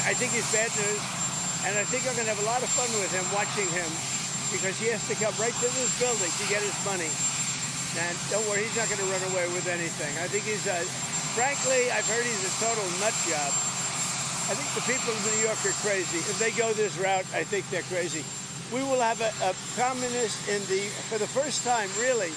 I think he's bad news, and I think I'm going to have a lot of fun with him, watching him, because he has to come right to this building to get his money. And don't worry, he's not going to run away with anything. I think he's, frankly, I've heard he's a total nut job. I think the people of New York are crazy. If they go this route, I think they're crazy. We will have a communist for the first time, really,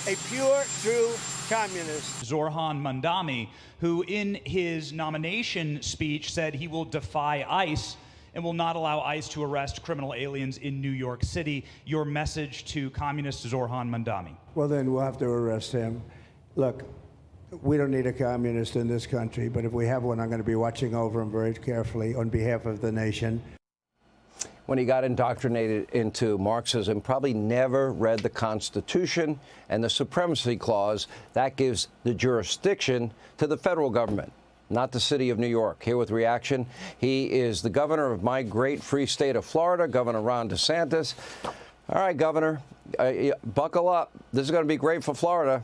a pure, true communist. Zohran Mamdani, who in his nomination speech said he will defy ICE and will not allow ICE to arrest criminal aliens in New York City. Your message to communist Zohran Mamdani? Well, then we'll have to arrest him. Look, we don't need a communist in this country, but if we have one, I'm going to be watching over him very carefully on behalf of the nation. When he got indoctrinated into Marxism, probably never read the Constitution and the Supremacy Clause. That gives the jurisdiction to the federal government, not the city of New York. Here with reaction, he is the governor of my great free state of Florida, Governor Ron DeSantis. All right, Governor, buckle up. This is going to be great for Florida.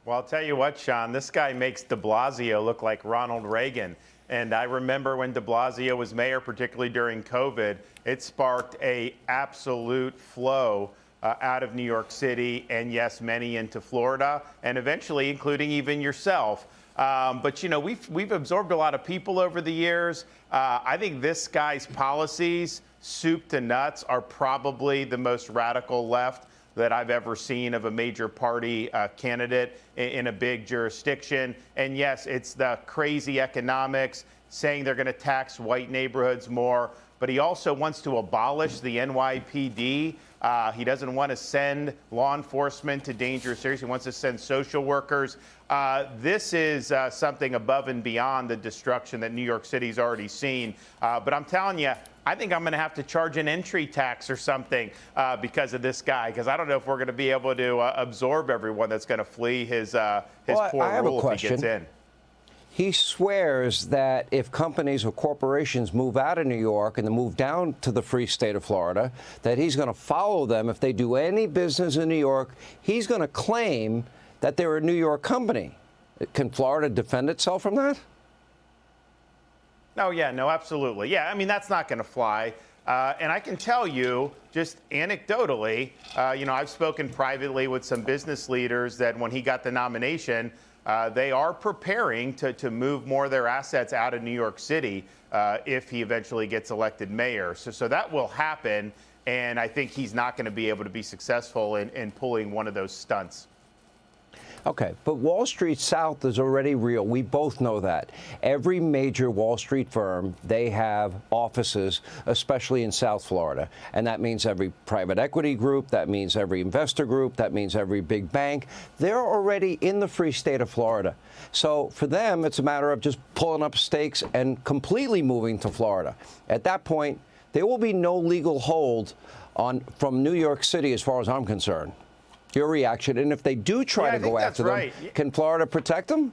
Well, I'll tell you what, Sean, this guy makes de Blasio look like Ronald Reagan. And I remember when de Blasio was mayor, particularly during COVID, it sparked a absolute flow out of New York City and, yes, many into Florida, and eventually including even yourself. But, you know, we've absorbed a lot of people over the years. I think this guy's policies, soup to nuts, are probably the most radical left that I've ever seen of a major party candidate in a big jurisdiction. And yes, it's the crazy economics, saying they're going to tax white neighborhoods more. But he also wants to abolish the NYPD. He doesn't want to send law enforcement to dangerous areas. He wants to send social workers. This is something above and beyond the destruction that New York City's already seen. But I'm telling you, I think I'm going to have to charge an entry tax or something because of this guy, because I don't know if we're going to be able to absorb everyone that's going to flee his poor rule if he gets in. He swears that if companies or corporations move out of New York and they move down to the free state of Florida, that he's going to follow them. If they do any business in New York, he's going to claim that they're a New York company. Can Florida defend itself from that? Oh, yeah, no, absolutely. Yeah, I mean, that's not going to fly. And I can tell you, just anecdotally, you know, I've spoken privately with some business leaders that when he got the nomination, they are preparing to move more of their assets out of New York City if he eventually gets elected mayor. So that will happen, and I think he's not going to be able to be successful in pulling one of those stunts. Okay, but Wall Street South is already real. We both know that. Every major Wall Street firm, they have offices, especially in South Florida. And that means every private equity group, that means every investor group, that means every big bank. They're already in the free state of Florida. So for them, it's a matter of just pulling up stakes and completely moving to Florida. At that point, there will be no legal hold from New York City as far as I'm concerned. Your reaction, and if they do try to go after them, can Florida protect them?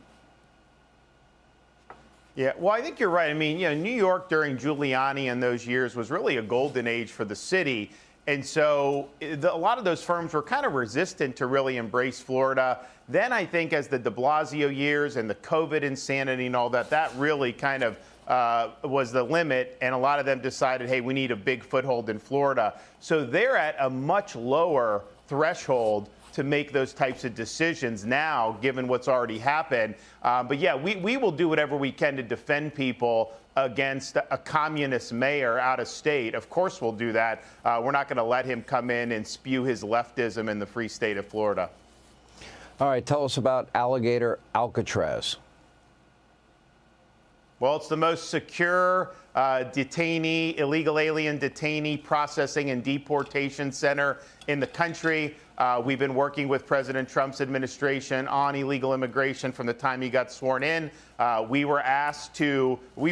Yeah, well, I think you're right. I mean, you know, New York during Giuliani and those years was really a golden age for the city. And so a lot of those firms were kind of resistant to really embrace Florida. Then I think as the de Blasio years and the COVID insanity and all that, that really kind of was the limit. And a lot of them decided, hey, we need a big foothold in Florida. So they're at a much lower threshold to make those types of decisions now, given what's already happened. But yeah, we will do whatever we can to defend people against a communist mayor out of state. Of course we'll do that. We're not going to let him come in and spew his leftism in the free state of Florida. All right, tell us about Alligator Alcatraz. Well, it's the most secure illegal alien detainee processing and deportation center in the country. We've been working with President Trump's administration on illegal immigration from the time he got sworn in. We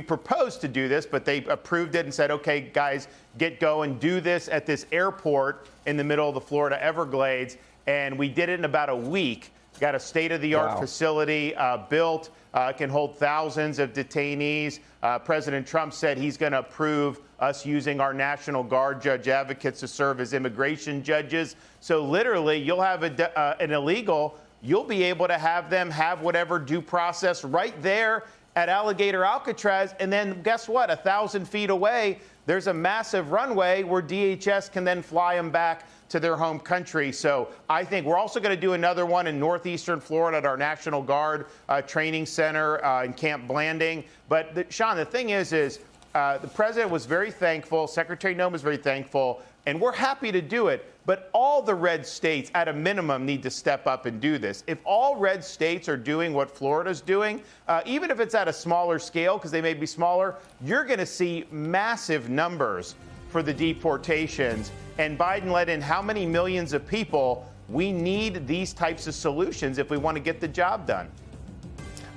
proposed to do this, but they approved it and said, okay, guys, get going, do this at this airport in the middle of the Florida Everglades. And we did it in about a week. Got a state-of-the-art facility built, can hold thousands of detainees. President Trump said he's going to approve us using our National Guard judge advocates to serve as immigration judges. So literally, you'll have an illegal, you'll be able to have them have whatever due process right there at Alligator Alcatraz. And then guess what? 1,000 feet away, there's a massive runway where DHS can then fly them back to their home country. So I think we're also going to do another one in northeastern Florida at our National Guard training center in Camp Blanding. But Sean, the thing is the president was very thankful. Secretary Noem was very thankful. And we're happy to do it. But all the red states, at a minimum, need to step up and do this. If all red states are doing what Florida's doing, even if it's at a smaller scale, because they may be smaller, you're going to see massive numbers for the deportations. And Biden let in how many millions of people? We need these types of solutions if we want to get the job done.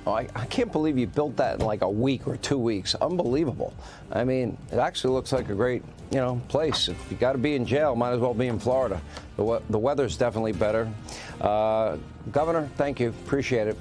Oh, I can't believe you built that in like a week or 2 weeks. Unbelievable. I mean, it actually looks like a great, place. If you got to be in jail, might as well be in Florida. The weather's definitely better. Governor, thank you. Appreciate it.